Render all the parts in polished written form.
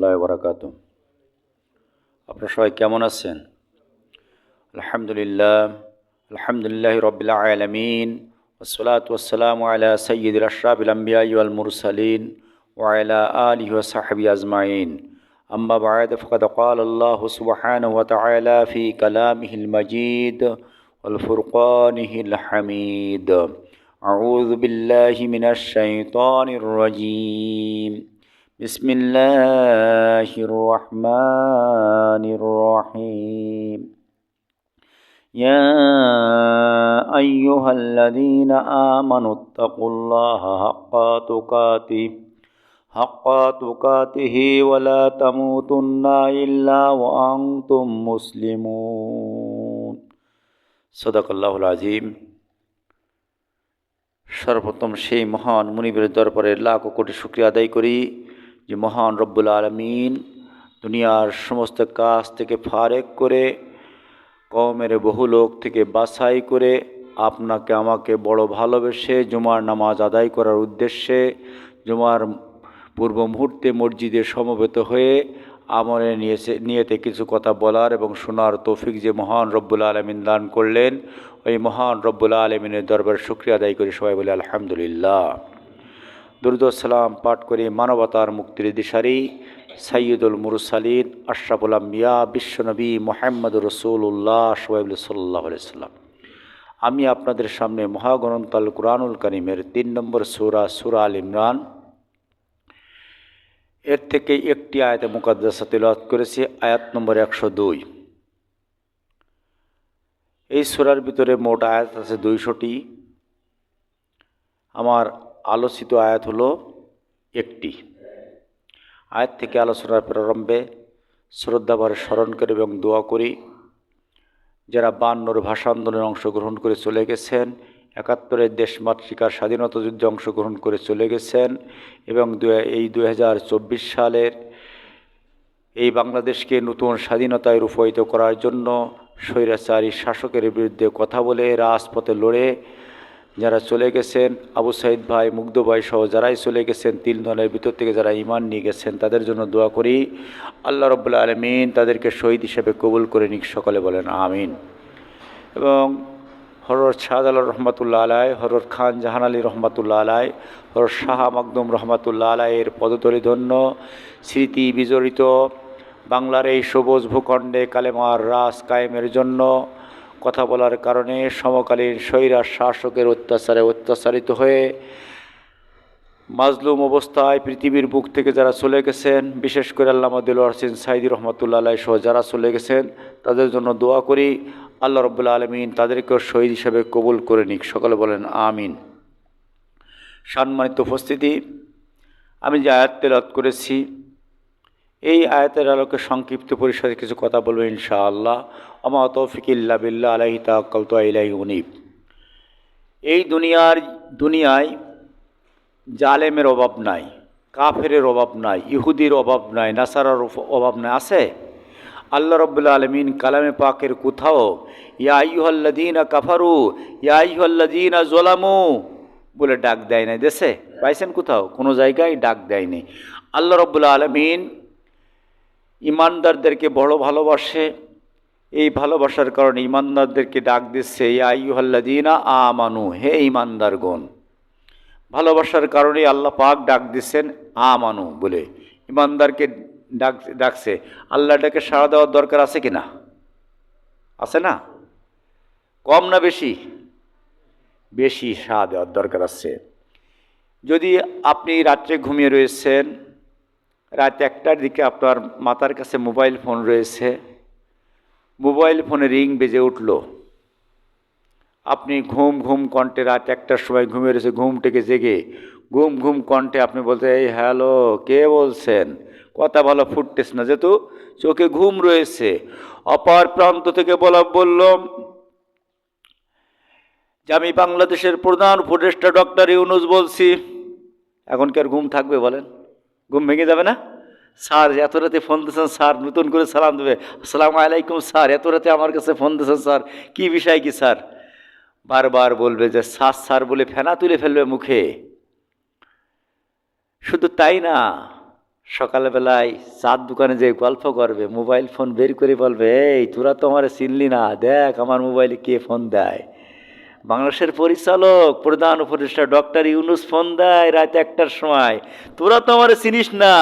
রহমতুল্লাহি ওয়া বারাকাতুহু। আপনারা সবাই কেমন আছেন? আলহামদুলিল্লাহি রাব্বিল আলামিন ওয়াসসালাতু ওয়াসসালামু আলা সাইয়্যিদিল আশরাফিল আমবিয়াই ওয়াল মুরসালিন ওয়া আলা আলিহি ওয়া সাহবিহি আজমাইন। আম্মা বা'দ, ফাকাদ ক্বালা আল্লাহু সুবহানাহু ওয়া তাআলা ফি কালামিহিল মাজিদ ওয়াল ফুরকানিহিল হামিদ। আউযু বিল্লাহি মিনাশ শাইতানির রাজীম। বিসমিল্লাহির রহমানির রহিম। ইয়া আইয়ুহাল্লাযীনা আমানুত্তাকুল্লাহা হাক্কা তুকাতিহি ওয়া লা তামুতুন্না ইল্লা ওয়া আনতুম মুসলিমুন। সাদাকাল্লাহুল আযীম। সর্বপ্রথম সেই মহান মুনিবের দরবারে লাখ কোটি শুকরিয়া আদায় করি যে মহান রব্বুল আলামিন দুনিয়ার সমস্ত কাজ থেকে ফারেক করে কওমের বহু লোক থেকে বাছাই করে আপনাকে আমাকে বড় ভালোবেসে জুমার নামাজ আদায় করার উদ্দেশ্যে জুমার পূর্ব মুহূর্তে মসজিদে সমবেত হয়ে আমরে নিয়েতে কিছু কথা বলার এবং শোনার তৌফিক যে মহান রব্বুল আলামিন দান করলেন, ওই মহান রব্বুল আলামিনের দরবারে শুকরিয়া আদায় করি। সবাই বলে আলহামদুলিল্লাহ। দুরূদ ও সালাম পাঠ করি মানবতার মুক্তির দিশারি সাইয়্যিদুল মুরসালিন আশরাফুল আম্বিয়া বিশ্বনবী মুহাম্মদুর রাসূলুল্লাহ সাল্লাল্লাহু আলাইহি ওয়াসাল্লাম। আমি আপনাদের সামনে মহাগ্রন্থ আল কুরআনুল কারীমের ৩ নম্বর সূরা আল ইমরান এর থেকে একটি আয়াতে মুকাদ্দাসা তিলাওয়াত করেছি, আয়াত নম্বর ১০২। এই সূরার ভিতরে মোট আয়াত আছে ২০০টি। আমার আলোচিত আয়াত হলো একটি। আয়াত থেকে আলোচনার প্রারম্ভে শ্রদ্ধাভরে স্মরণ করি এবং দোয়া করি যারা ৫২ ভাষা আন্দোলনে অংশগ্রহণ করে চলে গেছেন, ৭১-এর দেশমাতৃকার স্বাধীনতা যুদ্ধে অংশগ্রহণ করে চলে গেছেন এবং এই ২০২৪ সালের এই বাংলাদেশকে নতুন স্বাধীনতায় রূপায়িত করার জন্য স্বৈরাচারী শাসকের বিরুদ্ধে কথা বলে রাজপথে লড়ে যারা চলে গেছেন, আবু সাইদ ভাই, মুগ্ধ ভাই সহ যারাই চলে গেছেন, ৩ দলের ভিতর থেকে যারা ঈমান নিয়ে গেছেন তাদের জন্য দোয়া করি আল্লাহ রাব্বুল আলামিন তাদেরকে শহীদ হিসেবে কবুল করে নিক। সকলে বলেন আমিন। এবং হযরত শাহজালাল রহমাতুল্লাহ আলাই, হযরত খান জাহান আলী রহমাতুল্লাহ আলাই, হযরত শাহ মাকদুম রহমাতুল্লাহ আলাইয়ের পদতলিধন্য স্মৃতি বিজড়িত বাংলার এই সবুজ ভূখণ্ডে কালেমার রাজ কায়েমের জন্য কথা বলার কারণে সমকালীন স্বৈরাচার শাসকের অত্যাচারে অত্যাচারিত হয়ে মাজলুম অবস্থায় পৃথিবীর বুক থেকে যারা চলে গেছেন, বিশেষ করে আল্লামা দিলওয়ার হোসেন সাঈদী রহমাতুল্লাহ আলাইহ সহ যারা চলে গেছেন তাদের জন্য দোয়া করি আল্লাহ রাব্বুল আলামিন তাদেরকেও শহীদ হিসেবে কবুল করে নিক। সকলে বলেন আমিন। সম্মানিত উপস্থিতি, আমি যে আয়াত তেলাওয়াত করেছি এই আয়াতের আলোকে সংক্ষিপ্ত পরিসরে কিছু কথা বলবো ইনশাআল্লাহ। আমা তৌফিক ইল্লা বিল্লাহ আলাইহি তাওয়াক্কালতু ওয়া ইলাইহি উনীব। এই দুনিয়ায় জালেমের অভাব নাই, কাফেরের অভাব নাই, ইহুদির অভাব নাই, নাসারার অভাব নাই। আছে? আল্লাহ রাব্বুল আলামিন কালামে পাকের কোথাও ইয়া আইয়ুহাল্লাযীনা কাফারু ইয়া আইয়ুহাল্লাযীনা যালামু বলে ডাক দেয় নাই। দেশে পাইছেন কোথাও? কোনো জায়গায় ডাক দেয়নি। আল্লাহ রাব্বুল আলামিন ইমানদারদেরকে বড় ভালোবাসে, এই ভালোবাসার কারণে ইমানদারদেরকে ডাক দিচ্ছে ইয়া আইয়ুহাল্লাযীনা আমানু, হে ইমানদারগণ। ভালোবাসার কারণে আল্লাহ পাক ডাক দিচ্ছেন আমানু বলে, ইমানদারকে ডাকছে। আল্লাহ ডাকে সাড়া দেওয়ার দরকার আছে কি না? আছে না? কম না বেশি? বেশি সাড়া দেওয়ার দরকার আছে। যদি আপনি রাত্রে ঘুমিয়ে রয়েছেন, রাত ১টার দিকে আপনার মাথার কাছে মোবাইল ফোন রয়েছে, মোবাইল ফোনে রিং বেজে উঠল, আপনি ঘুম কণ্ঠে রাত ১টার সময় ঘুমিয়ে রয়েছে, ঘুম থেকে জেগে ঘুম কণ্ঠে আপনি বলতে এই হ্যালো কে বলছেন, কথা ভালো ফুটতেছে না যেহেতু চোখে ঘুম রয়েছে। অপর প্রান্ত থেকে বললাম যে আমি বাংলাদেশের প্রধান উপদেষ্টা ডক্টর ইউনূস বলছি। এখন কি আর ঘুম থাকবে বলেন? ঘুম ভেঙে যাবে না? স্যার এত রাতে ফোন দিয়েছেন, স্যার নতুন করে সালাম দেবে, আসসালামু আলাইকুম স্যার, এত রাতে আমার কাছে ফোন দিয়েছেন স্যার, কি বিষয় কি স্যার? বারবার বলবে যে স্যার বলে ফেনা তুলে ফেলবে মুখে। শুধু তাই না, সকালবেলায় চার দোকানে যে গল্প করবে, মোবাইল ফোন বের করে বলবে, এই তোরা তো আমার চিনলি না, দেখ আমার মোবাইলে কে ফোন দেয়। বাংলাদেশের পরিচালক প্রধান উপদেষ্টা ডক্টর ইউনূস ফোন দেয় রাত 1টার সময়, তোরা তো আমার চিনিস না,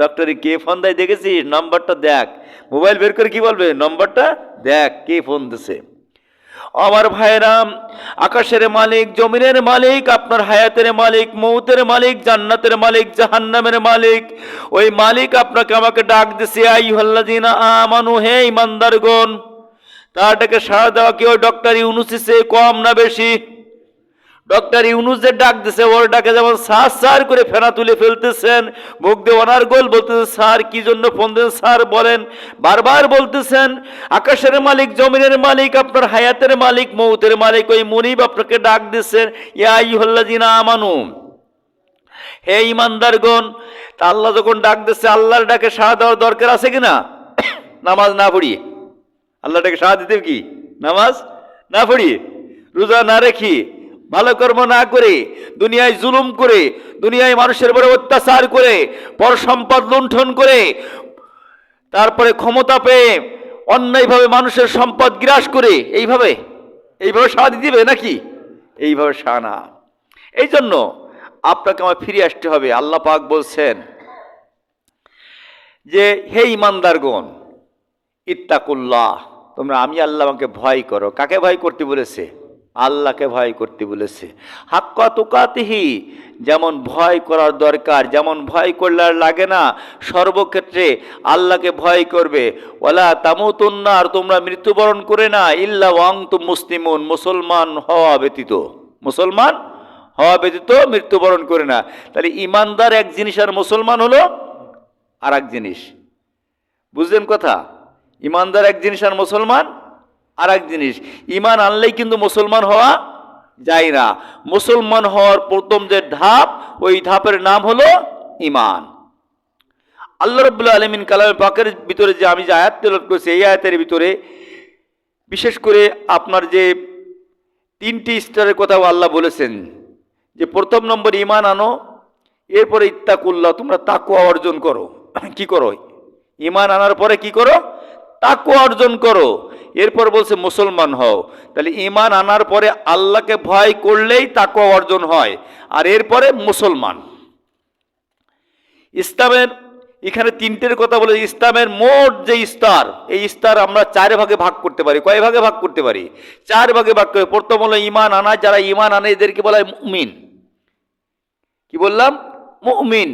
ডক্টর কে ফোন দেয় দেখেছিস, নম্বরটা দেখ। মোবাইল বের করে কি বলবে, নম্বরটা দেখ কে ফোন দিছে। আমার ভাইরাম, আকাশের মালিক, জমিনের মালিক, আপনার হায়াতের মালিক, মৌতের মালিক, জান্নাতের মালিক, জাহান্নামের মালিক, ওই মালিক আপনাকে আমাকে ডাক দিছে, আইয়ুহাল্লাযীনা আমানু, হে ঈমানদারগণ। তারটাকে সাড়া দেওয়া কি ওই ডক্টর ইউনূসের চেয়ে কম না বেশি? ডক্টর ইউনূস যে ডাক দিছে, ওর ডাকে যেমন স্যার স্যার করে ফেনা তুলে ফেলতেছেন, মুখ দিয়ে অনার্গল বলতেছেন, স্যার কি জন্য ফোন দেন স্যার বলেন, বারবার বলতেছেন। আকাশের মালিক, জমিনের মালিক, আপনার হায়াতের মালিক, মৌতের মালিক, ওই মুনিব আপনাকে ডাক দিচ্ছেন, ইয়া আইয়ুহাল্লাযীনা আমানু, হে ঈমানদারগণ। তা আল্লাহ যখন ডাক দিচ্ছে, আল্লাহর ডাকে সাড়া দেওয়ার দরকার আছে কিনা? নামাজ না পড়িয়ে আল্লাহ ডাকে সাড়া দিতে কি? নামাজ না পড়িয়ে, রোজা না রেখে, ভালো কর্ম না করে, দুনিয়ায় জুলুম করে, দুনিয়ায় মানুষের উপরে অত্যাচার করে, পর সম্পদ লুণ্ঠন করে, তারপরে ক্ষমতা পেয়ে অন্যায়ভাবে মানুষের সম্পদ গ্রাস করে, এইভাবে সাড়া দিতে হবে নাকি? এইভাবে সাড়া না। এই জন্য আপনাকে আমার ফিরে আসতে হবে। আল্লাহ পাক বলছেন যে, হে ঈমানদারগণ, ইত্তাকুল্লাহ, তোমরা আমি আল্লাহ আমাকে ভয় করো। কাকে ভয় করতে বলেছে? আল্লাহকে ভয় করতে বলেছে। হাক্কা তুকাতিহি, যেমন ভয় করার দরকার, যেমন ভয় করলে আর লাগে না, সর্বক্ষেত্রে আল্লাহকে ভয় করবে। ওয়ালা তামুতুন্না, আর তোমরা মৃত্যুবরণ করে না, ইল্লা ওয়া আনতুম মুসলিমুন, মুসলমান হওয়া ব্যতীত, মুসলমান হওয়া ব্যতীত মৃত্যুবরণ করে না। তাহলে ইমানদার এক জিনিস, আর মুসলমান হলো আর এক জিনিস। বুঝলেন কথা? ইমানদার এক জিনিস আর মুসলমান আর এক জিনিস। ইমান আনলেই কিন্তু মুসলমান হওয়া যায় না। মুসলমান হওয়ার প্রথম যে ধাপ, ওই ধাপের নাম হলো ইমান। আল্লাহ রাব্বুল আলামিন কালামে পাকের ভিতরে যে আমি যে আয়াত তেলাওয়াত করেছি, এই আয়াতের ভিতরে বিশেষ করে আপনার যে 3টি স্তরের কথা আল্লাহ বলেছেন, যে প্রথম নম্বর ইমান আনো, এরপরে ইত্তাকুল্লাহ, তোমরা তাকওয়া অর্জন করো। কি করো? ইমান আনার পরে কি করো? তাকওয়া অর্জন করো। এরপর বলছে মুসলমান হও। তাহলে ইমান আনার পরে আল্লাহকে ভয় করলেই তাকওয়া অর্জন হয়, আর এরপরে মুসলমান। ইসলামের এখানে 3টের কথা বলে, ইসলামের মোট যে স্তর, এই স্তর আমরা 4 ভাগে ভাগ করতে পারি। কয় ভাগে ভাগ করতে পারি? 4 ভাগে ভাগ করে। প্রথম হলো ইমান আনা, যারা ইমান আনে এদেরকে বলা হয় মুমিন। কি বললাম? মুমিন।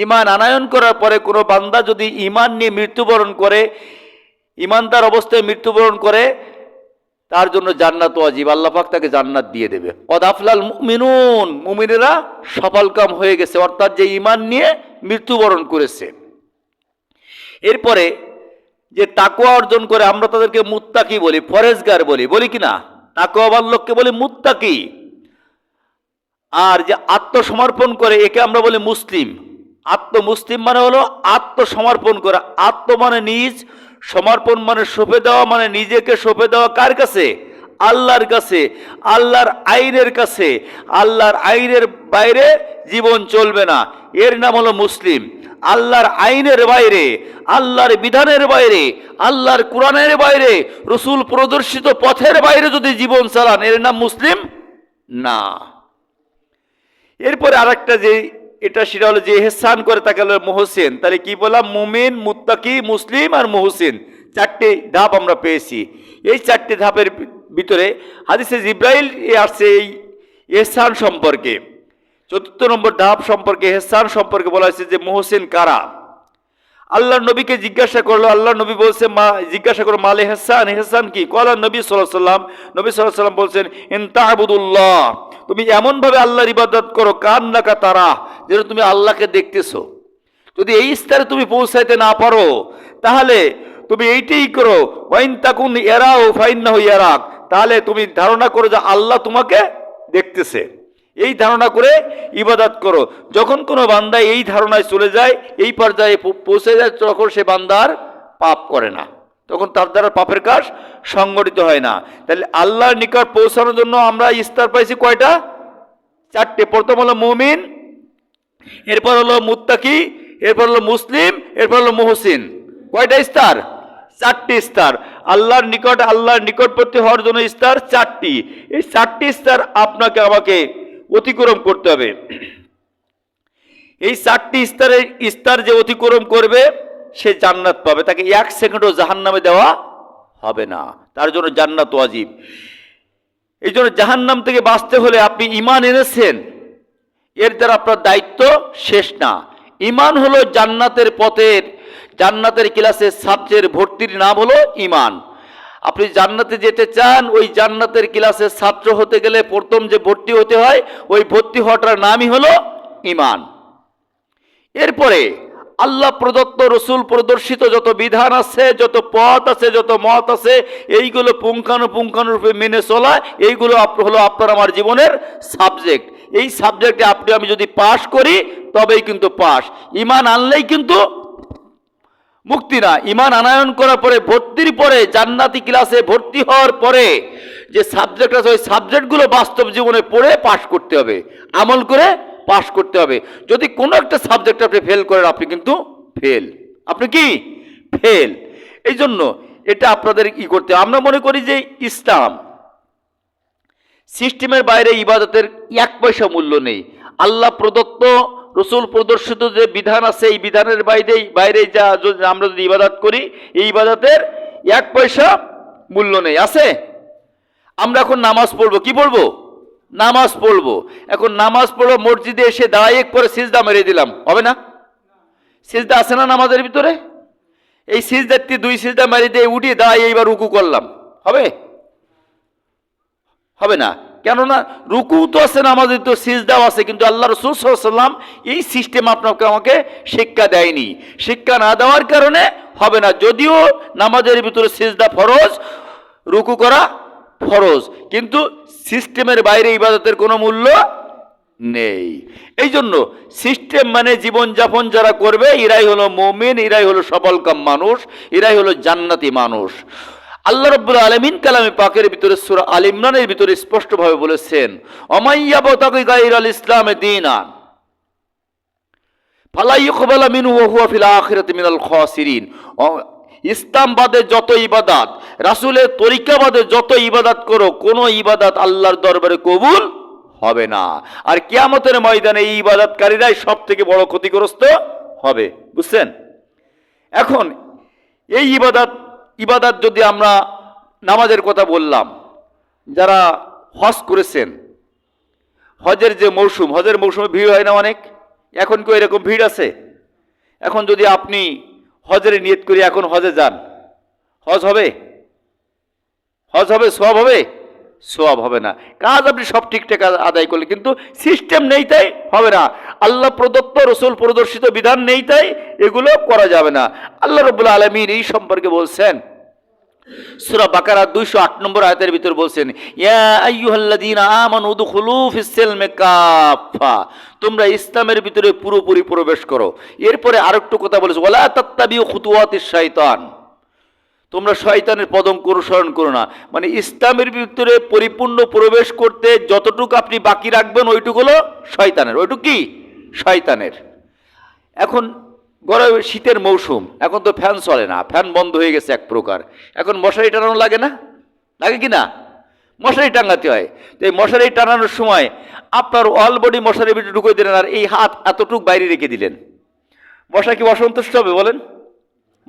ইমান আনায়ন করার পরে কোনো বান্দা যদি ইমান নিয়ে মৃত্যুবরণ করে, ইমানদার অবস্থায় মৃত্যুবরণ করে, তার জন্য জান্নাত ওয়াজিব, আল্লাহ পাক তাকে জান্নাত দিয়ে দেবে। কদ আফলাল মুমিনুন, মুমিনেরা সফলকাম হয়ে গেছে, অর্থাৎ যে ইমান নিয়ে মৃত্যুবরণ করেছে। এরপরে যে তাকওয়া অর্জন করে, আমরা তাদেরকে মুত্তাকি বলি, পরেজগার বলি, বলি কি না? তাকওয়াবান লোককে বলি মুত্তাকি। আর যে আত্মসমর্পণ করে, একে আমরা বলি মুসলিম। মুসলিম মানে হলো আত্মসমর্পণ করা। আত্ম মানে নিজ, সমর্পণ মানে সঁপে দেওয়া, মানে নিজেকে সঁপে দেওয়া কার কাছে? আল্লাহর কাছে, আল্লাহর আইনের কাছে। আল্লাহর আইনের বাইরে জীবন চলবে না, এর নাম হলো মুসলিম। আল্লাহর আইনের বাইরে, আল্লাহর বিধানের বাইরে, আল্লাহর কোরআনের বাইরে, রসুল প্রদর্শিত পথের বাইরে যদি জীবন চালান, এর নাম মুসলিম না। এরপরে আরেকটা যে এটা, সেটা হলো যে ইহসান করে তাকে হলো মুহসিন। তাহলে কি বললাম? মুমিন, মুত্তাকি, মুসলিম আর মুহসিন। 4টে ধাপ আমরা পেয়েছি। এই 4টে ধাপের ভিতরে হাদিসে জিব্রাইল আসছে এই ইহসান সম্পর্কে। 4র্থ নম্বর ধাপ সম্পর্কে, ইহসান সম্পর্কে বলা হয়েছে যে মুহসিন কারা। আল্লাহ নবীকে জিজ্ঞাসা করলো, আল্লাহ নবী বলছে, জিজ্ঞাসা করো মালে ইহসান, ইহসান কি? কলা নবী সাল্লাল্লাহু আলাইহি ওয়াসাল্লাম, নবী সাল্লাল্লাহু আলাইহি ওয়াসাল্লাম বলছেন, ইন তা'বুদুল্লাহ, তুমি এমন ভাবে আল্লাহর ইবাদত করো, কান্নাকা তারা, যেন তুমি আল্লাহকে দেখতেছো। যদি এই স্তরে তুমি পৌঁছাইতে না পারো, তাহলে তুমি এইটাই করো, ওয়াইন তাকুন ইয়ারাউ ফাইন্নাহু ইয়ারাক, তাহলে তুমি ধারণা করো যে আল্লাহ তোমাকে দেখতেছে। এই ধারণা করে ইবাদত করো। যখন কোনো বান্দা এই ধারণায় চলে যায়, এই পর্যায়ে পৌঁছে যায়, তখন সে বান্দার পাপ করে না, তখন তার দ্বারা পাপের কাজ সংগঠিত হয় না। তাহলে আল্লাহর নিকট পৌঁছানোর জন্য আমরা স্তর পাইছি কয়টা? 4টে। প্রথম হলো মুমিন, এরপর হলো মুত্তাকি, এরপর হলো মুসলিম, এরপর হলো মুহসিন। কয়টা স্তর? 4টি স্তর। আল্লাহর নিকটবর্তী হওয়ার জন্য স্তর 4টি। এই 4টি স্তর আপনাকে আমাকে অতিক্রম করতে হবে। এই 4টি স্তর যে অতিক্রম করবে সে জান্নাত পাবে, তাকে 1 সেকেন্ডও জাহান্নামে দেওয়া হবে না। তার জন্য জান্নাত ওয়াজিব। এই জন্য জাহান্নাম থেকে বাঁচতে হলে আপনি ঈমান এনেছেন, এর দ্বারা আপনার দায়িত্ব শেষ না। ঈমান হলো জান্নাতের পথের, জান্নাতের ক্লাসের ছাত্রের ভর্তির নাম হলো ঈমান। আপনি জান্নাতে যেতে চান, ওই জান্নাতের ক্লাসের ছাত্র হতে গেলে প্রথম যে ভর্তি হতে হয়, ওই ভর্তি হওয়াটার নামই হলো ঈমান। এরপরে আল্লাহ প্রদত্ত, রসুল প্রদর্শিত যত বিধান আছে, যত পথ আছে, যত মত আছে, এইগুলো পুঙ্খানুপুঙ্খানুরূপে মেনে চলা, এইগুলো হলো আপনার আমার জীবনের সাবজেক্ট। এই সাবজেক্টে আপনি আমি যদি পাশ করি তবেই কিন্তু পাশ। ঈমান আনলেই কিন্তু মুক্তি না। ঈমান আনয়ন করার পরে, ভর্তির পরে, জান্নাতি ক্লাসে ভর্তি হওয়ার পরে যে সাবজেক্ট আছে, ওই সাবজেক্টগুলো বাস্তব জীবনে পড়ে পাশ করতে হবে, আমল করে পাশ করতে হবে। যদি কোনো একটা সাবজেক্ট আপনি ফেল করেন, আপনি কিন্তু ফেল। আপনি কি ফেল? এই জন্য এটা আপনাদের কি করতে হবে। আমরা মনে করি যে ইসলাম সিস্টেমের বাইরে ইবাদতের 1 পয়সা মূল্য নেই। আল্লাহ প্রদত্ত, রসুল প্রদর্শিত যে বিধান আছে, এই বিধানের বাইরে যা আমরা যদি ইবাদত করি, এই ইবাদতের 1 পয়সা মূল্য নেই। আছে? আমরা এখন নামাজ পড়বো, কি পড়বো? নামাজ পড়বো। এখন নামাজ পড়বো, মসজিদে এসে দাঁড়িয়ে পরে সিজদা মেরে দিলাম, হবে না? সিজদা আছে না নামাজের ভিতরে? এই সিজদাতে 2 সিজদা মেরে দিয়ে উঠিয়ে দাঁড়িয়ে এইবার রুকু করলাম, হবে? হবে না। কেননা রুকু তো আছে, নামাজে তো সিজদাও আছে, কিন্তু আল্লাহ রাসূল সাল্লাল্লাহু আলাইহি ওয়াসাল্লাম এই সিস্টেম আপনাকে আমাকে শিক্ষা দেয়নি। শিক্ষা না দেওয়ার কারণে হবে না। যদিও নামাজের ভিতরে সিজদা ফরজ, রুকু করা ফরজ, কিন্তু সিস্টেমের বাইরে ইবাদতের কোনো মূল্য নেই। এই জন্য সিস্টেম মানে জীবনযাপন যারা করবে, এরাই হলো মুমিন, এরাই হলো সফলকাম মানুষ, এরাই হলো জান্নাতি মানুষ। আল্লাহ রাব্বুল আলামিন কালামে পাকের ভিতরে সূরা আল ইমরানের ভিতরে স্পষ্টভাবে বলেছেন, অমাইয়াবতাগি গায়রাল ইসলামে দীনান ফালা ইউকবালা মিনহু ওয়া হুয়া ফিল আখিরাতি মিনাল খাসিরিন। ইসলাম বাদে যত ইবাদত, রাসূলের তরিকা বাদে যত ইবাদত করো, কোনো ইবাদত আল্লাহর দরবারে কবুল হবে না। আর কিয়ামতের ময়দানে এই ইবাদতকারীরাই সব থেকে বড় ক্ষতিগ্রস্ত হবে। বুঝছেন? এখন এই ইবাদত যদি আমরা নামাজের কথা বললাম, যারা হজ করেছেন, হজের যে মৌসুম, হজের মৌসুমে ভিড় হয় না অনেক? এখন কি এরকম ভিড় আছে? এখন যদি আপনি হজের নিয়ত করে এখন হজে যান, হজ হবে? হজ হবে? সওয়াব হবে? সওয়াব হবে না। কাজ আপনি সব ঠিকঠাক আদায় করলে, কিন্তু সিস্টেম নেই তাই হবে না। আল্লাহ প্রদত্ত, রসুল প্রদর্শিত বিধান নেই তাই এগুলো করা যাবে না। আল্লাহ রাব্বুল আলামিন এই সম্পর্কে বলছেন, সূরা বাকারা 208 নম্বর আয়াতের ভিতর বলছেন, ইয়া আইয়ুহাল্লাযীনা আমানু উদখুলু ফিস সিলমি কাফা, তোমরা ইসলামের ভিতরে পুরোপুরি প্রবেশ করো। এরপরে আরেকটু কথা বলেছে, ওয়ালা তাত্তাবিউ খুতুওয়াতিশ শাইতান, তোমরা শয়তানের পদঙ্ক অনুসরণ করো না। মানে ইসলামের ভিতরে পরিপূর্ণ প্রবেশ করতে যতটুকু আপনি বাকি রাখবেন, ওইটুকু হলো শয়তানের। ওইটুকু কি? শয়তানের। এখন গরম শীতের মৌসুম, এখন তো ফ্যান চলে না, ফ্যান বন্ধ হয়ে গেছে এক প্রকার। এখন মশারি টানানো লাগে না? লাগে কি না? মশারি টাঙাতে হয়। তো এই মশারি টানানোর সময় আপনার অল বডি মশারির ভিতরে ঢুকিয়ে দিলেন, আর এই হাত এতটুকু বাইরে রেখে দিলেন, মশা কি অসন্তুষ্ট হবে বলেন?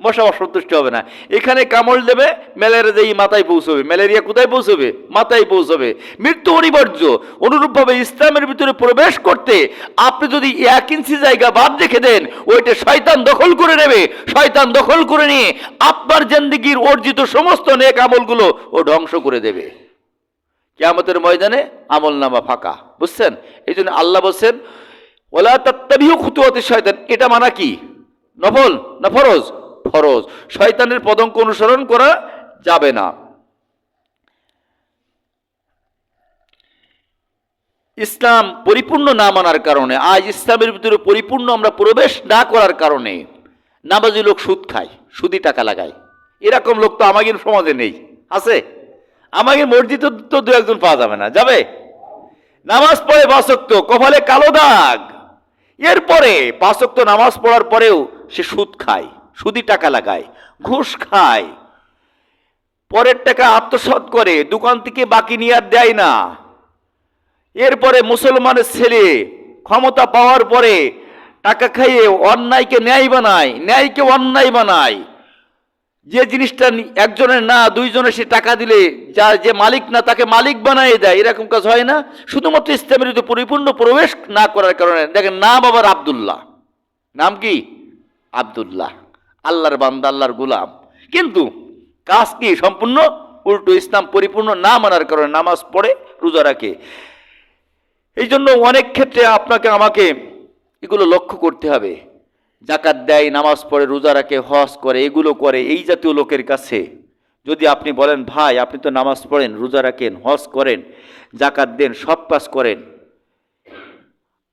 মশা অসন্তুষ্ট হবে না। এখানে কামড় দেবে, ম্যালেরিয়া যেই মাথায় পৌঁছবে। ম্যালেরিয়া কোথায় পৌঁছবে? মাথায় পৌঁছবে। মৃত্যু অনিবার্য। অনুরূপভাবে ইসলামের ভিতরে প্রবেশ করতে আপনি যদি 1 ইঞ্চি জায়গা বাদ রেখে দেন, ওইটা শয়তান দখল করে নেবে। শয়তান দখল করে নিয়ে আপনার জিন্দেগির অর্জিত সমস্ত নেক আমলগুলো ও ধ্বংস করে দেবে। কিয়ামতের ময়দানে আমলনামা ফাঁকা। বুঝছেন? এই জন্য আল্লাহ বলছেন, ওয়ালা তাত্তাবিউ খুতুওয়াতিশ শাইতান। এটা মানা কি? নফল না ফরজ? ফরজ। শয়তানের পদঙ্ক অনুসরণ করা যাবে না। ইসলাম পরিপূর্ণ না মানার কারণে, আজ ইসলামের ভিতরে পরিপূর্ণ আমরা প্রবেশ না করার কারণে নামাজি লোক সুদ খায়, সুদি টাকা লাগায়। এরকম লোক তো আমাদের সমাজে নেই। আছে? আমাদের মসজিদে তো 2-1 জন পাওয়া যাবে না। যাবে? নামাজ পড়ে 5 ওয়াক্ত, কপালে কালো দাগ, এরপরে 5 ওয়াক্ত নামাজ পড়ার পরেও সে সুদ খায়, সুদি টাকা লাগায়, ঘুষ খায়, পরের টাকা আত্মসাৎ করে, দোকান থেকে বাকি নিয়ে আর দেয় না। এরপরে মুসলমানের ছেলে ক্ষমতা পাওয়ার পরে টাকা খাইয়ে অন্যায়কে ন্যায় বানায়, ন্যায়কে অন্যায় বানায়। যে জিনিসটা একজনের না, দুইজনের সে টাকা দিলে যে মালিক না তাকে মালিক বানিয়ে দেয়, এরকম কাজ হয় না? শুধুমাত্র ইসলামের ভিতরে পরিপূর্ণ প্রবেশ না করার কারণে। দেখেন, নাম আবার আব্দুল্লাহ, নাম কি? আব্দুল্লাহ, আল্লাহর বান্দা, আল্লাহর গোলাম, কিন্তু কাজ কি? সম্পূর্ণ উল্টো। ইসলাম পরিপূর্ণ না মানার কারণে নামাজ পড়ে, রোজা রাখে। এই জন্য অনেক ক্ষেত্রে আপনাকে আমাকে এগুলো লক্ষ্য করতে হবে। জাকাত দেয়, নামাজ পড়ে, রোজা রাখে, হজ করে, এগুলো করে, এই জাতীয় লোকের কাছে যদি আপনি বলেন, ভাই আপনি তো নামাজ পড়েন, রোজা রাখেন, হজ করেন, জাকাত দেন, সব কাজ করেন,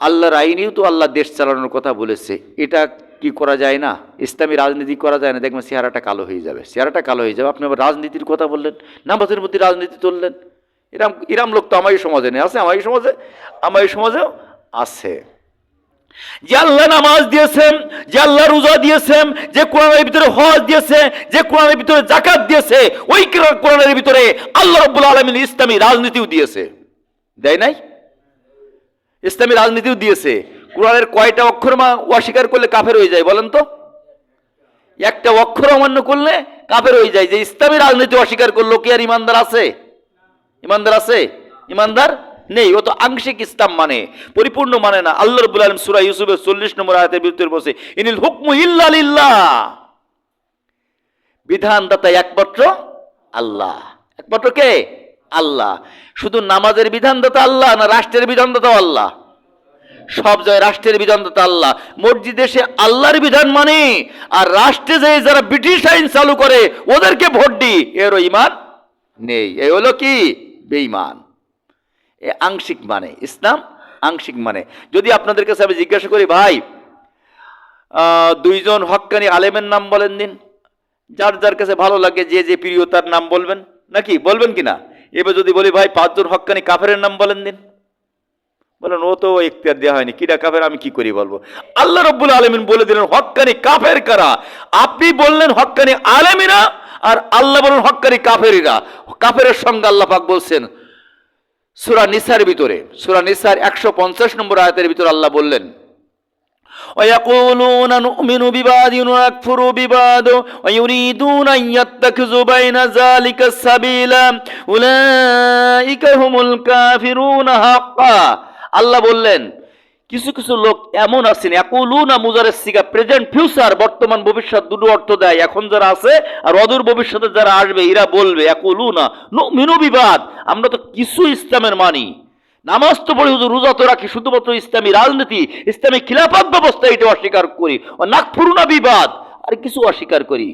আল্লাহর আইনেও তো আল্লাহ দেশ চালানোর কথা বলেছে, এটা কি করা যায় না? ইসলামী রাজনীতি করা যায় না? দেখবেন চেহারাটা কালো হয়ে যাবে, চেহারাটা কালো হয়ে যাবে। আপনি আবার রাজনীতির কথা বললেন, নামাজের মধ্যে রাজনীতি তুললেন। এরম লোক তো আমার সমাজে নেই, আছে? আমার সমাজেও আছে। যে আল্লাহ নামাজ দিয়েছেন, যে আল্লাহ রোজা দিয়েছেন, যে কোরআনের ভিতরে হজ দিয়েছে, যে কোরআনের ভিতরে জাকাত দিয়েছে, ওই কোরআনের ভিতরে আল্লাহ রাব্বুল আলামিন ইসলামী রাজনীতিও দিয়েছে, দেয় নাই? ইসলামী রাজনীতিও দিয়েছে। কোরআনের কয়টা অক্ষর অস্বীকার করলে কাফের হয়ে যায় বলেন তো? একটা অক্ষর অমান্য করলে কাফের হয়ে যায়। যে ইসলামী রাজনীতি অস্বীকার করলো, কি আর ইমানদার আছে? ইমানদার আছে? ইমানদার নেই। ও তো আংশিক ইসলাম মানে, পরিপূর্ণ মানে না। আল্লাহ রাব্বুল আলামিন সূরা ইউসুফের 40 নম্বর আয়াতের ভিতরে বলছে, ইনিল হুকমু ইল্লা লিল্লাহ, বিধানদাতা একমাত্র আল্লাহ। একমাত্র কে? আল্লাহ। শুধু নামাজের বিধানদাতা আল্লাহ না রাষ্ট্রের বিধানদাতা আল্লাহ? সব জায়গায় রাষ্ট্রের বিধানদাতা আল্লাহ। মসজিদে সে আল্লাহর বিধান মানে, আর রাষ্ট্রে যে যারা ব্রিটিশ আইন চালু করে ওদেরকে ভোট দি, এরও ইমান নেই। এই হলো কি? বেঈমান। এ আংশিক মানে, ইসলাম আংশিক মানে। যদি আপনাদের কাছে আমি জিজ্ঞাসা করি, ভাই দুইজন হক্কানি আলেমের নাম বলেন দিন, যার যার কাছে ভালো লাগে, যে যে প্রিয় তার নাম বলবেন, নাকি বলবেন কিনা? এবার যদি বলি, ভাই 5 জন হক্কানি কাফেরের নাম বলেন দিন, বলেন ও তো ইখতিয়ার দেওয়া হয়নি, কিরা কাফের, আমি কি করি বলবো? আল্লাহ রাব্বুল আলামিন বলে দিলেন হক্কানি কাফের কারা। আপনি বললেন হক্কানি আলেমিরা, আর আল্লাহ বলেন হক্কানি কাফেরিরা। কাফেরের সঙ্গে আল্লাহ পাক বলছেন সূরা নিসার ভিতরে, সূরা নিসার 150 নম্বর আয়াতের ভিতরে আল্লাহ বললেন, وَيَقُولُونَ نُؤْمِنُ بِبَعْضٍ وَنَكْفُرُ بِبَعْضٍ وَيُرِيدُونَ أَن يَتَّخِذُوا بَيْنَ ذَلِكَ سَبِيلًا أُولَئِكَ هُمُ الْكَافِرُونَ حَقًّا। আল্লাহ বললেন, কিছু কিছু লোক এমন আছেন, ইয়াকুলুনা মুজারের সিগা, প্রেজেন্ট ফিউচার, বর্তমান ভবিষ্যৎ দুটো অর্থ দেয়। এখন যারা আছে আর অদূর ভবিষ্যতে যারা আসবে, এরা বলবে ইয়াকুলুনা নুমিনু বিবাদ, আমরা তো কিছু ইসলামের মানি, নামাজ তো পড়ি, হুজুর রোজা তো রাখি, শুধুমাত্র ইসলামী রাজনীতি, ইসলামী খিলাফত ব্যবস্থা এটা অস্বীকার করি, ও নাকফুরুনা বিবাদ, আর কিছু অস্বীকার করি।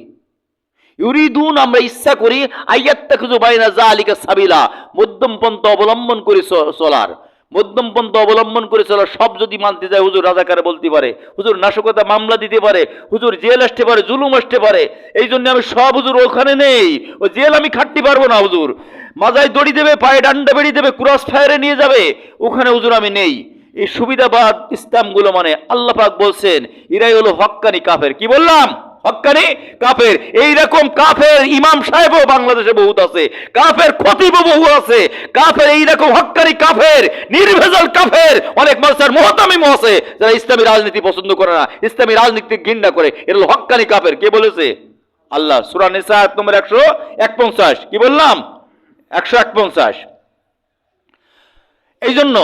ইউরিদুন, আমরা ইচ্ছা করি, আইয়াত্তাখিযু বাইনা যালিকা সাবিলা, মধ্যম পন্থা অবলম্বন করে চলার, মধ্যম পন্থা অবলম্বন করে চলার। সব যদি মানতে যায়, হুজুর রাজাকারে বলতে পারে, হুজুর নাশকতা মামলা দিতে পারে, হুজুর জেল আসতে পারে, জুলুম আসতে পারে। এই জন্য আমি সব, হুজুর ওখানে নেই, ও জেল আমি খাটতে পারবো না, হুজুর মাজায় দড়ি দেবে, পায়ে ডান্ডা বেড়ি দেবে, ক্রস ফায়ারে নিয়ে যাবে, ওখানে হুজুর আমি নেই। এই সুবিধাবাদ ইসলামগুলো মানে আল্লাহ পাক বলছেন এরাই হলো হক্কানি কাফের। কি বললাম? হক্কানি কাফের। এইরকম কাফের ইমাম সাহেবও বাংলাদেশে বহুত আছে, কাফের খতিবও বহু আছে, কাফের এইরকম হক্কানি কাফের, নির্ভেজাল কাফের অনেক মানুষের মুহতামিমও আছে, যারা ইসলামী রাজনীতি পছন্দ করে না, ইসলামী রাজনীতি ঘৃণা করে। এরা হলো হক্কানি কাফের। কে বলেছে? আল্লাহ। সূরা নিসা আয়াত নম্বর 151। কি বললাম? 151। এই জন্য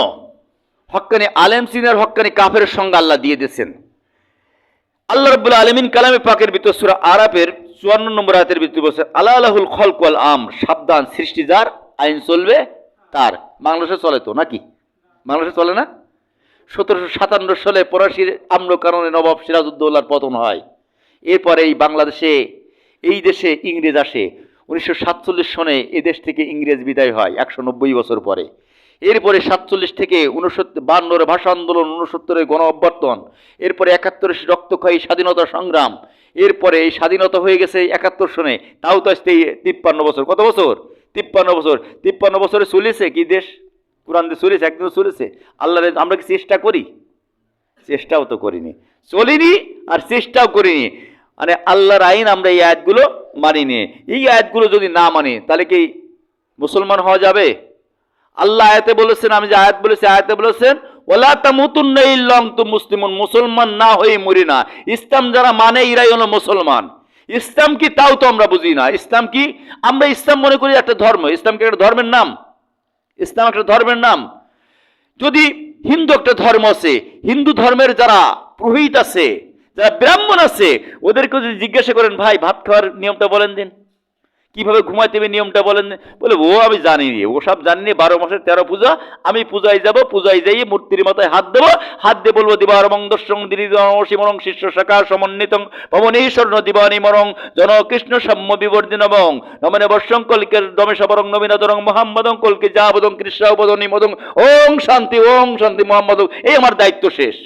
হক্কানি আলেম সিনার হক্কানি কাফের সঙ্গে আল্লাহ দিয়ে দিয়েছেন। আল্লাহ রাব্বুল আলামিন কালামে পাকের ভিতর সূরা আরাফের 54 নম্বর আয়াতের ভিতরে বলেছেন, আলাহুল খলক ওয়াল আমর, সাবধান, সৃষ্টি যার, আইন চলবে তার। বাংলাদেশে চলে তো নাকি? বাংলাদেশে চলে না? 1757 সালে ৮৫ আমল কারণে নবাব সিরাজউদ্দৌলার পতন হয়। এরপরে এই বাংলাদেশে, এই দেশে ইংরেজ আসে। 1947 সনে এ দেশ থেকে ইংরেজ বিদায় হয় 190 বছর পরে। এরপরে 47 থেকে 52 ভাষা আন্দোলন, 69 গণ অভ্যর্থন, এরপরে 71 রক্তক্ষয়ী স্বাধীনতা সংগ্রাম, এরপরে এই স্বাধীনতা হয়ে গেছে 71 সনে, তাও তো 53 বছর। কত বছর? 53 বছর। 53 বছরে চলেছে কি দেশ? কোরআন দিয়ে চলেছে? একদিন চলেছে? আল্লাহর আমরা কি চেষ্টা করি? চেষ্টাও তো করিনি, চলিনি আর চেষ্টাও করিনি। মানে আল্লাহর আইন আমরা এই আয়াতগুলো মানিনি। এই আয়াতগুলো যদি না মানি তাহলে কি মুসলমান হওয়া যাবে? আল্লাহ আয়াতে বলেছেন, আমি যে আয়াত বলেছি আয়াতে বলেছেন ওয়ালা তামুতুন্না ইল্লা আনতুম মুসলিমুন, মুসলমান না হয়ে মরি না। ইসলাম যারা মানে এরাই হলো মুসলমান। ইসলাম কি তাও তো আমরা বুঝি না। ইসলাম কি? আমরা ইসলাম মনে করি একটা ধর্ম। ইসলাম কি একটা ধর্মের নাম? ইসলাম একটা ধর্মের নাম? যদি হিন্দু একটা ধর্ম আছে, হিন্দু ধর্মের যারা পুরোহিত আছে, যারা ব্রাহ্মণ আছে, ওদেরকে যদি জিজ্ঞাসা করেন ভাই ভাত খাওয়ার নিয়মটা বলেন দিন, কিভাবে ঘুমাইতে হবে নিয়মটা বলেন, বলে ও আমি জানি নি, ও সব জানি নি, 12 মাসের 13 পূজা, আমি পূজায় যাব, পূজায় যাই মূর্তির মাথায় হাত দেবো, হাত দিয়ে বলবো দিবারমং দর্শং দিরিমরং শিষ্য শাখা সমন্বিতং ভবনেশ্বর দিবানি মরং জন কৃষ্ণ সাম্য বিবর্জিনবং নমনে বর্ষং কলকের দমেশবরং নবীনদরং মোহাম্মদং কলকে যাবদং কৃষ্ণাবদনী মদং ওং শান্তি মোহাম্মদং। এই আমার দায়িত্ব শেষ,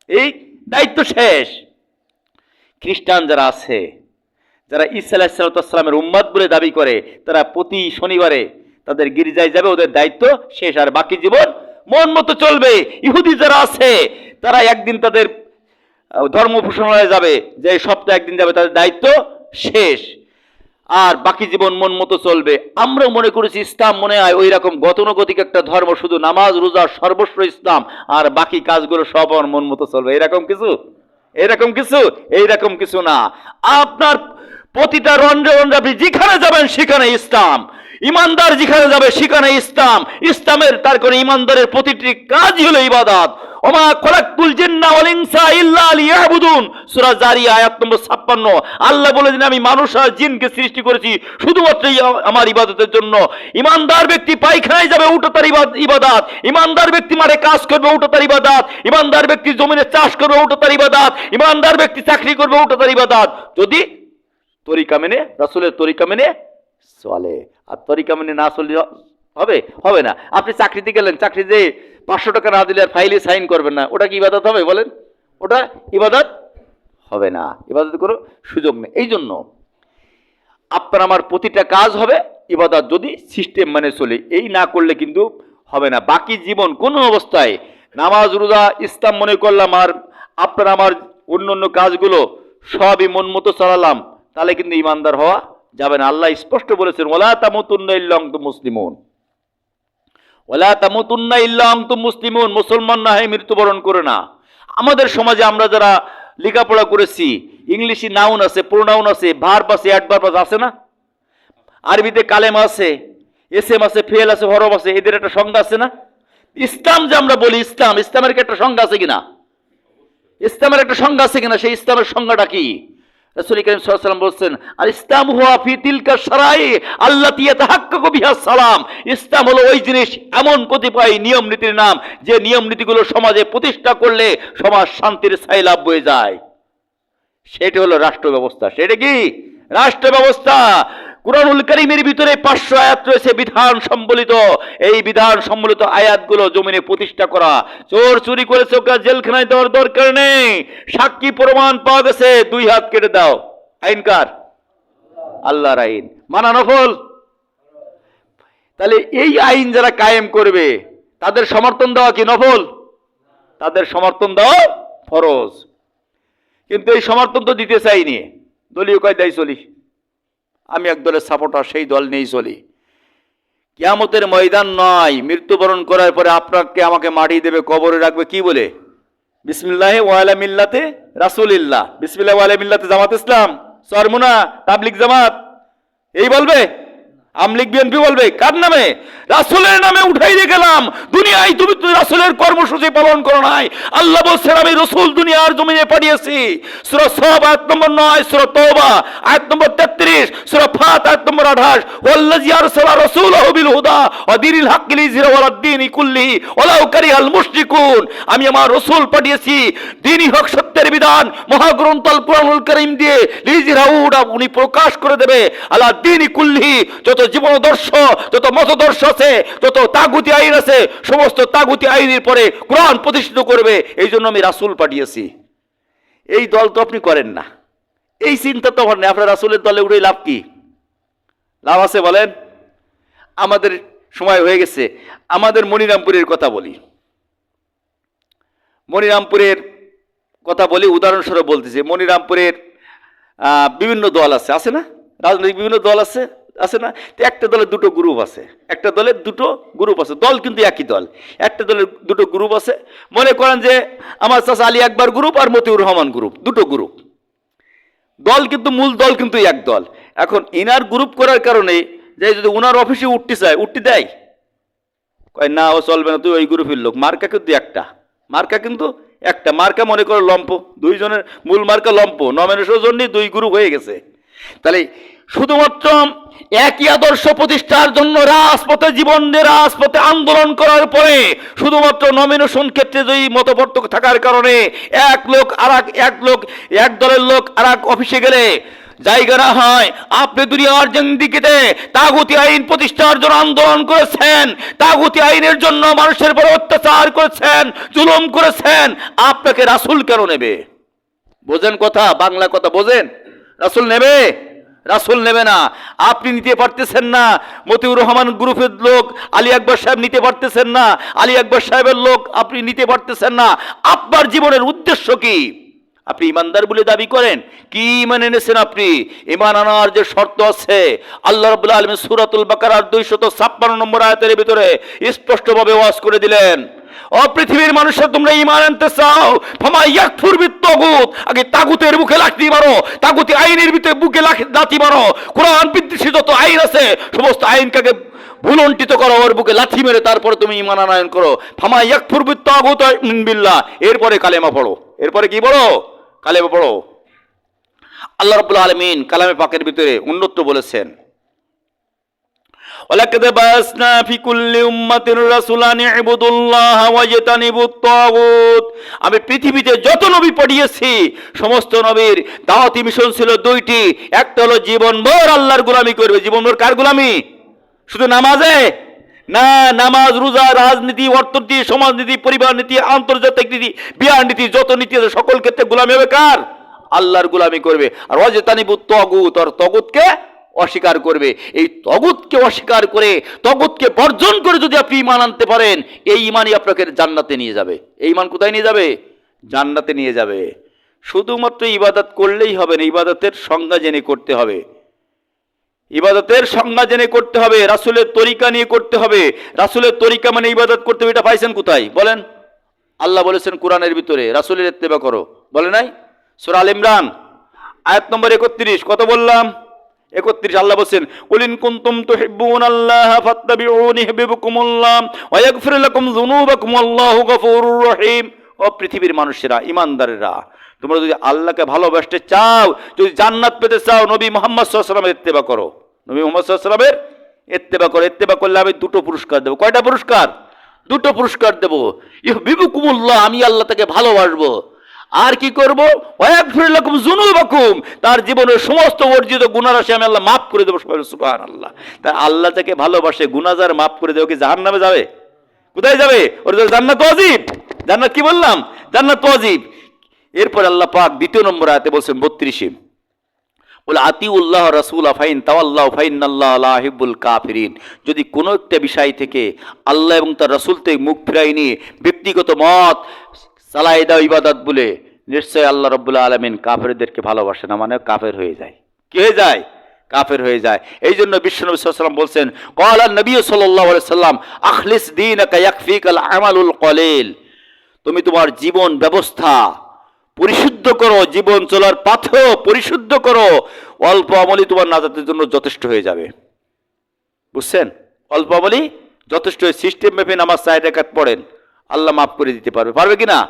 এই দায়িত্ব শেষ। খ্রিস্টান যারা আছে, যারা ঈসা আলাইহিস সালামের উম্মত বলে দাবি করে, তারা প্রতি শনিবারে তাদের গির্জায় যাবে, ওদের দায়িত্ব শেষ, আর বাকি জীবন মন মতো চলবে। ইহুদি যারা আছে তারা একদিন তাদের ধর্ম উপাসনালয়ে যাবে, যে সপ্তাহে একদিন যাবে, তাদের দায়িত্ব শেষ, আর বাকি জীবন মন মতো চলবে। আমরা মনে করেছি ইসলাম মনে হয় ওই রকম গতানুগতিক একটা ধর্ম, শুধু নামাজ রোজা সর্বস্ব ইসলাম, আর বাকি কাজগুলো সব আমার মন মতো চলবে। এরকম কিছু, এরকম কিছু, এইরকম কিছু না। আপনার প্রতিটা রন্ধ্রে রন্ধ্রে আপনি যেখানে যাবেন সেখানে ইসলাম, ইমানদার যেখানে যাবে সেখানে ইসলাম। ইসলামের তার করে ইমানদারের প্রতিটি কাজই হলো ইবাদত। ওমা খলাকতুল জিন্না ওয়াল ইনসা ইল্লা লিয়াবুদুন, সূরা জারিয়া আয়াত নম্বর 56। আল্লাহ বলেছেন আমি মানুষ আর জিনকে সৃষ্টি করেছি শুধুমাত্র আমার ইবাদতের জন্য। ইমানদার ব্যক্তি পায়খানায় যাবে, ওটা তার ইবাদত। ইমানদার ব্যক্তি মাঠে কাজ করবে, ওটা তার ইবাদত। ইমানদার ব্যক্তি জমিনে চাষ করবে, ওটা তার ইবাদত। ইমানদার ব্যক্তি চাকরি করবে, ওটা তার ইবাদত, যদি তরিকা মেনে, রাসূলের তরিকা মেনে চলে। আর তরিকা মেনে না চললে হবে? হবে না। আপনি চাকরিতে গেলেন, চাকরিতে 500 টাকা না দিলে আর ফাইলে সাইন করবেন না, ওটা কি ইবাদত হবে বলেন? ওটা ইবাদত হবে না, ইবাদত কোনো সুযোগ নেই। এই জন্য আপনার আমার প্রতিটা কাজ হবে ইবাদত, যদি সিস্টেম মানে চলে। এই না করলে কিন্তু হবে না। বাকি জীবন কোনো অবস্থায় নামাজ রোজা ইসলাম মনে করলাম, আর আপনার আমার অন্য অন্য কাজগুলো সবই মন মতো চালালাম, তাহলে কিন্তু ইমানদার হওয়া যাবে না। আল্লাহ স্পষ্ট বলেছেন ওয়ালা তামুতুন্না ইল্লা আনতুম মুসলিমুন, ওয়ালা তামুতুন্না ইল্লা আনতুম মুসলিমুন, মুসলমান না হয়ে মৃত্যুবরণ করে না। আমাদের সমাজে আমরা যারা লেখাপড়া করেছি, ইংলিশে নাউন আছে, প্রোনাউন আছে, ভার্ব আছে, অ্যাডভার্ব আছে না? আরবিতে কালেমা আছে, এসএম আছে, ফেল আছে, হরফ আছে, এদের একটা সংজ্ঞা আছে না? ইসলাম যে আমরা বলি ইসলাম, ইসলামের কি একটা সংজ্ঞা আছে কিনা? ইসলামের একটা সংজ্ঞা আছে কিনা? সেই ইসলামের সংজ্ঞাটা কি? রাসূল করিম সাল্লাল্লাহু আলাইহি ওয়াসাল্লাম বলছেন আর ইসলাম হুয়া ফি তিলকা শারাই আল্লাতী ইয়াতাহাক্কাকু বিহা সালাম। ইসলাম হলো ওই জিনিস, এমন কতিপয় নিয়ম নীতির নাম, যে নিয়ম নীতিগুলো সমাজে প্রতিষ্ঠা করলে সমাজ শান্তির ছাইলাভ বয়ে যায়। সেটা হলো রাষ্ট্র ব্যবস্থা। সেটা কি? রাষ্ট্র ব্যবস্থা। কুরআনুল কারীমের ভিতরে 500 আয়াত রয়েছে বিধান সম্বলিত। এই বিধান সম্বলিত আয়াতগুলো জমিনে প্রতিষ্ঠা করা। চোর চুরি করেছে, ওকে জেলখানায় দেওয়ার দরকার নেই। সাক্ষী প্রমাণ পাওয়া গেছে, 2 হাত কেটে দাও। আইন কার? আল্লাহর আইন। মানা নফল। তাহলে এই আইন যারা কায়েম করবে তাদের সমর্থন দেওয়া কি নফল? তাদের সমর্থন দেওয়া ফরজ। কিন্তু এই সমর্থন তো দিতে চাইনি, দলীয় কায়দায় চলি। আমি এক দলের সাপোর্টার, সেই দল নেই চলি। কিয়ামতের ময়দান নয়, মৃত্যুবরণ করার পরে আপনাকে আমাকে মাটি দেবে, কবরে রাখবে, কি বলে? বিসমিল্লাহি ওয়া আলা মিল্লাতে রাসূলিল্লাহ, বিসমিল্লাহি ওয়া আলা মিল্লাতে জামাত ইসলাম, চরমুনা, তাবলিগ জামাত, এই বলবে? আমলিগ বিএনপি বলবে? কার নামে? রাসূলের নামে উঠাই দিয়ে গেলাম। দুনিয়ায় তুমি তো রাসূলের কর্মসূচি পালন করো নাই। আল্লাহ বলছেন আমি রাসূল দুনিয়ার জমিনে পাঠিয়েছি। সূরা সব আয়াত নম্বর 9, সূরা তওবা আয়াত নম্বর 33, সূরা ফাত আয়াত নম্বর 28, ওয়াল্লাযী আরসালা রাসূলাহু বিল হুদা ওয়া দীনিল হাক্কি লিইয়ুযহিরাহু আলাদ দীনি কুল্লিহি ওয়ালাউ কারিহাল মুশরিকুন। আমি আমার রাসূল পাঠিয়েছি দ্বীনই হক, সত্যের বিধান, মহাগ্রন্থ আল কুরআনুল কারীম দিয়ে লিইয়ুযহিরাহু, উনি প্রকাশ করে দেবে, আলাদ দীনি কুল্লিহি, যত জীবনাদর্শ, যত মতদর্শ আছে, যত তাগুতি আইন আছে, সমস্ত তাগুতি আইনের পরে কোরআন প্রতিষ্ঠিত করবে। এই জন্য আমি রাসূল পাঠিয়েছি। এই দল তো আপনি করেন না, এই চিন্তা তো আপনার নেই। আপনার রাসূলের দলে উঠে লাভ কি? লাভ আছে বলেন? আমাদের সময় হয়ে গেছে। আমাদের মনিরামপুরের কথা বলি। মনিরামপুরের কথা বলি, উদাহরণস্বরূপ বলতেছি। মনিরামপুরের বিভিন্ন দল আছে, আছে না? রাজনৈতিক বিভিন্ন দল আছে, আছে না? তো একটা দলের দুটো গ্রুপ আছে, একটা দলের দুটো গ্রুপ আছে, দল কিন্তু একই দল, একটা দলের দুটো গ্রুপ আছে। মনে করেন যে আমার চাচা আলী আকবর গ্রুপ আর মতিউর রহমান গ্রুপ, দুটো গ্রুপ। দল কিন্তু মূল দল কিন্তু এক দল। এখন ইনার গ্রুপ করার কারণে যে যদি ওনার অফিসে উঠতে চায়, উঠতে দেয়? কয় না, ও চলবে না, তুই ওই গ্রুপের লোক। মার্কা কিন্তু একটা, মার্কা কিন্তু একটা। মার্কা মনে করো লম্প, দুইজনের মূল মার্কা লম্প, নমিনেশনের জন্য দুই গ্রুপ হয়ে গেছে। তাহলে শুধুমাত্র একই আদর্শ প্রতিষ্ঠার জন্য রাজপথে রাজপথে আন্দোলন করার পরে শুধুমাত্র নমিনেশন ক্ষেত্রে যদি মতপার্থক্য থাকার কারণে এক লোক আর এক লোক, এক দলের লোক আর এক অফিসে গেলে জায়গা না হয়। আপনি দুনিয়ার জিন্দিগিতে তাগুতি আইন প্রতিষ্ঠার জন্য আন্দোলন করেছেন, তাগুতি আইনের জন্য মানুষের উপর অত্যাচার করেছেন, জুলুম করেছেন, আপনাকে রাসূল কেন নেবে? বোঝেন কথা, বাংলা কথা বোঝেন? রাসূল নেবে? রাসূল নেবে না। আপনি নিতে পারতেছেন না, মতিউর রহমান গ্রুপের লোক আলী আকবর সাহেব নিতে পারতেছেন না, আলী আকবর সাহেবের লোক আপনি নিতে পারতেছেন না। আপনার জীবনের উদ্দেশ্য কি? আপনি ইমানদার বলে দাবি করেন, কি ইমান এনেছেন আপনি? ইমান আনার যে শর্ত আছে আল্লাহ রাব্বুল আলামিন সূরাতুল বাকারার 256 নম্বর আয়াতের ভিতরে স্পষ্টভাবে ওয়াজ করে দিলেন। ও পৃথিবীর মানুষরা, তোমরা ঈমান আনতে চাও, ফামা ইয়াকফুর বিত্তাগুত, আগে তাগুতের বুকে লাথি মারো, তাগুতি আইনের ভিতরে বুকে লাথি মারো। কোরআন বিদ্বেষী যত আইন আছে সমস্ত আইনকে ভুলন্টিত করো, ওর বুকে লাথি মেরে তারপরে তুমি ঈমান আনয়ন করো। ফামা ইয়াকফুর বিত্তাগুত মিন বিল্লাহ, এরপরে কালেমা পড়ো। এরপরে কি পড়ো? কালেমা পড়ো। আল্লাহ রাব্বুল আলামিন কালামে পাকের ভিতরে অন্যত্র বলেছেন, ওয়ালাকাদ বাসনা ফি কুল্লি উম্মাতির রাসূলান ইবুদুল্লাহ ওয়াজতানিবুত তাগুত। আমি পৃথিবীতে যত নবী পাঠিয়েছি সমস্ত নবীর দাওয়াতি মিশন ছিল দুইটি। একটা হলো জীবনভর আল্লাহর গোলামি করবে। জীবনভর কার গোলামি? শুধু নামাজে না, নামাজ, রোজা, রাজনীতি, অর্থনীতি, সমাজনীতি, পরিবার নীতি, আন্তর্জাতিক নীতি, বিয়ার নীতি, যত নীতি আছে সকল ক্ষেত্রে গোলামি হবে কার? আল্লাহর গোলামি করবে। আর ওয়াজতানিবুত তাগুত, আর তাগুতকে অস্বীকার করবে। এই তগুতকে অস্বীকার করে, তগুতকে বর্জন করে যদি আপনি ঈমান আনতে পারেন, এই ঈমানই আপনাকে জান্নাতে নিয়ে যাবে। এই ঈমান কোথায় নিয়ে যাবে? জান্নাতে নিয়ে যাবে। শুধুমাত্র ইবাদত করলেই হবে না, ইবাদতের সংজ্ঞা জেনে করতে হবে। ইবাদতের সংজ্ঞা জেনে করতে হবে, রাসূলের তরিকা নিয়ে করতে হবে। রাসূলের তরিকা মানে ইবাদত করতে হবে, এটা পাইছেন কোথায় বলেন? আল্লাহ বলেছেন কোরআনের ভিতরে রাসূলের ইত্তেবা করো, বলে নাই? সূরা আল ইমরান আয়াত নম্বর 31, কত বললাম? 31। আল্লাহ বলেন, কুল ইন কুনতুম তুহিব্বুনাল্লাহ ফাত্তাবিউনি ইউহিব্বুকুমুল্লাহ ওয়া ইয়াগফির লাকুম যুনুবাকুম আল্লাহু গফুরুর রহিম। ও পৃথিবীর মানুষেরা, ইমানদারেরা, তোমরা যদি আল্লাহকে ভালোবাসতে চাও, যদি জান্নাত পেতে চাও, নবী মুহাম্মদ সাল্লাল্লাহু আলাইহি ওয়াসাল্লামের ইত্তেবা করো। নবী মুহাম্মদ সাল্লাল্লাহু আলাইহি ওয়াসাল্লামের ইত্তেবা করো। ইত্তেবা করলে আমি দুটো পুরস্কার দেব। কয়টা পুরস্কার? দুটো পুরস্কার দেব। ইউহিব্বুকুমুল্লাহ, আমি আল্লাহ তাকে ভালোবাসবো। আর কি করবো? ওয়াগফির লাকুম যুনুবাকুম, তার জীবনের সমস্ত অর্জিত গুনাহ রাশি আমি আল্লাহ মাফ করে দেবো। সুবহানাল্লাহ। তা আল্লাহ তাকে ভালোবাসে, গুনাহ যার মাফ করে দেবে, কি জাহান্নামে যাবে? কোথায় যাবে? ওর জান্নাত ওয়াজিব। জান্নাত কি বললাম? জান্নাত ওয়াজিব। এরপর আল্লাহ পাক 2 নম্বর আয়াতে বলছেন 32, বলে আতিউল্লাহ রাসূলা ফাইন তাওয়াল্লাহু ফাইন্নাল্লাহা লা ইউহিব্বুল কাফিরিন। যদি কোনো একটা বিষয় থেকে আল্লাহ এবং তার রাসূল থেকে মুখ ফিরাই নিয়ে ব্যক্তিগত মত চালাই দাও ইবাদত বলে, নিশ্চয় আল্লাহ রাব্বুল আলামিন কাফেরদেরকে ভালোবাসে না, মানে কাফের হয়ে যায়। কি হয়ে যায়? কাফের হয়ে যায়। এই জন্য বিশ্বনবী সাল্লাল্লাহু আলাইহি ওয়াসাল্লাম বলছেন, ক্বালা নবী সাল্লাল্লাহু আলাইহি ওয়াসাল্লাম আখলিস দীনাকা ইয়াকফিকাল আমালুল কলিল। তুমি তোমার জীবন ব্যবস্থা পরিশুদ্ধ করো, জীবন চলার পথও পরিশুদ্ধ করো, অল্প আমলই তোমার নাজাতের জন্য যথেষ্ট হয়ে যাবে। বুঝছেন? অল্প আমলই যথেষ্ট। সিস্টেম মেপে নামাজ 4 রাকাত পড়েন, আল্লাহ মাফ করে দিতে পারবে। পারবে কি না?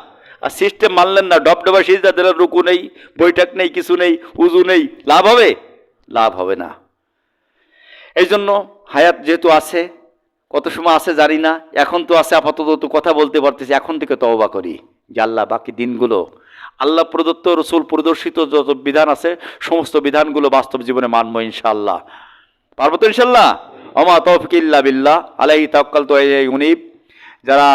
আর সিস্টেম মানলেন না, ডবডবা সিজদা দিলেন, রুকু নেই, বৈঠক নেই, কিছু নেই, উজু নেই, লাভ হবে? লাভ হবে না। এই জন্য হায়াত যেহেতু আছে, কত সময় আছে জানি না, এখন তো আছে, আপাতত তো কথা বলতে পারতেছি, এখন থেকে তওবা করি যে আল্লাহ বাকি দিনগুলো আল্লাহ প্রদত্ত, রসুল প্রদর্শিত যত বিধান আছে সমস্ত বিধানগুলো বাস্তব জীবনে মানবো ইনশাআল্লাহ। পারবো তো ইনশাআল্লাহ? ওমা তৌফিক ইল্লা বিল্লাহ, আলাইহি তাওয়াক্কালতু ওয়া ইলাইহি উনীব। যারা